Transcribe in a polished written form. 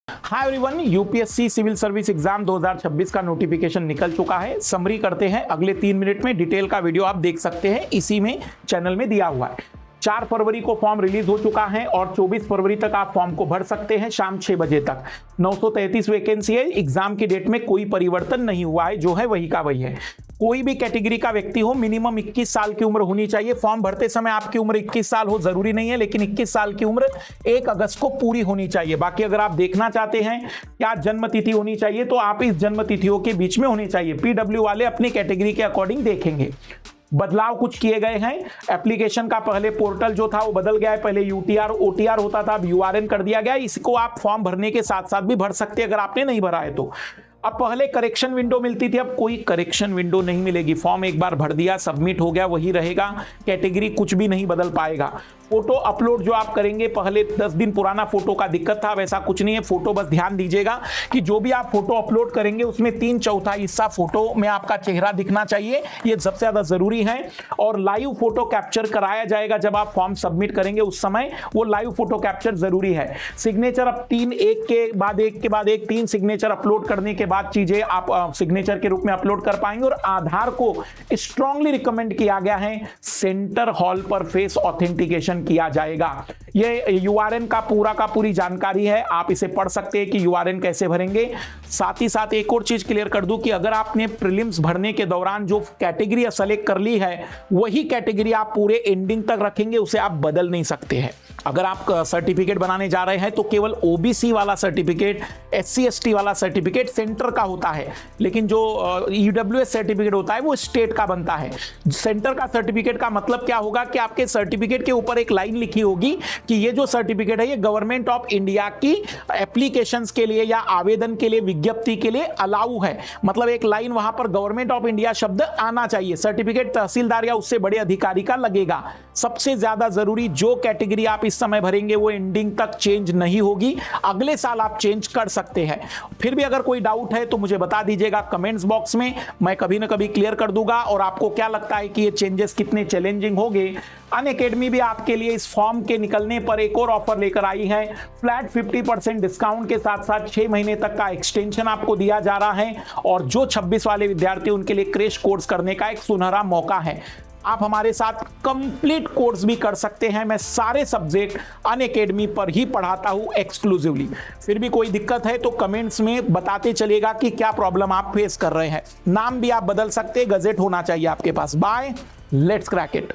हाय everyone, UPSC civil service exam 2026 का notification निकल चुका है। समरी करते हैं, अगले 3 मिनट में डिटेल का वीडियो आप देख सकते हैं, इसी में चैनल में दिया हुआ है। 4 फरवरी को फॉर्म रिलीज हो चुका है और 24 फरवरी तक आप फॉर्म को भर सकते हैं शाम 6 बजे तक। 933 वैकेंसी है। एग्जाम की डेट में कोई परिवर्तन नहीं हुआ है, जो है वही का वही है। कोई भी कैटेगरी का व्यक्ति हो, मिनिमम 21 साल की उम्र होनी चाहिए। फॉर्म भरते समय आपकी उम्र 21 साल हो जरूरी नहीं है, लेकिन 21 साल की उम्र 1 अगस्त को पूरी होनी चाहिए। बाकी अगर आप देखना चाहते हैं क्या जन्म तिथि होनी चाहिए, तो आप इस जन्म तिथियों के बीच में होनी चाहिए। पीडब्ल्यू वाले अपनी कैटेगरी के अकॉर्डिंग देखेंगे। बदलाव कुछ किए गए हैं। एप्लीकेशन का पहले पोर्टल जो था वो बदल गया है। पहले यूटीआर ओटीआर होता था, अब यूआरएन कर दिया गया। इसको आप फॉर्म भरने के साथ साथ भी भर सकते हैं अगर आपने नहीं भरा है तो। अब पहले करेक्शन विंडो मिलती थी, अब कोई करेक्शन विंडो नहीं मिलेगी। फॉर्म एक बार भर दिया, सबमिट हो गया, वही रहेगा। कैटेगरी कुछ भी नहीं बदल पाएगा। फोटो अपलोड जो आप करेंगे, पहले 10 दिन पुराना फोटो का दिक्कत था, वैसा कुछ नहीं है। फोटो बस ध्यान दीजिएगा कि जो भी आप फोटो अपलोड करेंगे उसमें 3/4 हिस्सा फोटो में आपका चेहरा दिखना चाहिए, ये सबसे ज्यादा जरूरी है। और लाइव फोटो कैप्चर कराया जाएगा जब आप फॉर्म सबमिट करेंगे, उस समय वो लाइव फोटो कैप्चर जरूरी है। सिग्नेचर अब 3 एक के बाद एक 3 सिग्नेचर अपलोड करने के बाद चीजें आप सिग्नेचर के रूप में अपलोड कर पाएंगे। और आधार को स्ट्रांगली रिकमेंड किया गया है, सेंटर हॉल पर फेस ऑथेंटिकेशन किया जाएगा। ये यूआरएन का पूरी जानकारी है, आप इसे पढ़ सकते हैं कि यूआरएन कैसे भरेंगे। साथ ही साथ एक और चीज क्लियर कर दूं कि अगर आपने प्रीलिम्स भरने के दौरान जो कैटेगरी सेलेक्ट कर ली है, वही कैटेगरी आप पूरे एंडिंग तक रखेंगे, उसे आप बदल नहीं सकते हैं। अगर आप सर्टिफिकेट बनाने जा रहे हैं तो केवल ओबीसी वाला सर्टिफिकेट, एससी एसटी वाला सर्टिफिकेट सेंटर का होता है, लेकिन जो ईडब्ल्यूएस सर्टिफिकेट होता है वो स्टेट का बनता है। सेंटर का सर्टिफिकेट का मतलब क्या होगा कि आपके सर्टिफिकेट के ऊपर एक लाइन लिखी होगी कि ये जो सर्टिफिकेट है ये गवर्नमेंट ऑफ इंडिया की एप्लीकेशंस के लिए या आवेदन के लिए, विज्ञप्ति के लिए अलाउ है। मतलब एक लाइन वहां पर गवर्नमेंट ऑफ इंडिया शब्द आना चाहिए। सर्टिफिकेट तहसीलदार या उससे बड़े अधिकारी का लगेगा। सबसे ज्यादा जरूरी, जो कैटेगरी आप इस समय भरेंगे वो एंडिंग तक चेंज नहीं होगी, अगले साल आप चेंज कर सकते हैं। फिर भी अगर कोई डाउट है तो मुझे बता दीजिएगा कमेंट्स बॉक्स में, मैं कभी ना कभी क्लियर कर दूंगा। और आपको क्या लगता है कि ये चेंजेस कितने चैलेंजिंग होंगे? अनअकैडमी भी आपके लिए इस फॉर्म के निकलने पर एक और ऑफर लेकर आई है। फ्लैट 50% डिस्काउंट के साथ साथ 6 महीने तक का एक्सटेंशन आपको दिया जा रहा है। और जो 26 वाले विद्यार्थी, उनके लिए क्रैश कोर्स करने का एक सुनहरा मौका है। आप हमारे साथ कंप्लीट कोर्स भी कर सकते हैं। मैं सारे सब्जेक्ट अनअकैडमी पर ही पढ़ाता हूं एक्सक्लूसिवली। फिर भी कोई दिक्कत है तो कमेंट्स में बताते चलिएगा कि क्या प्रॉब्लम आप फेस कर रहे हैं। नाम भी आप बदल सकते हैं, गजेट होना चाहिए आपके पास। Bye, let's crack it.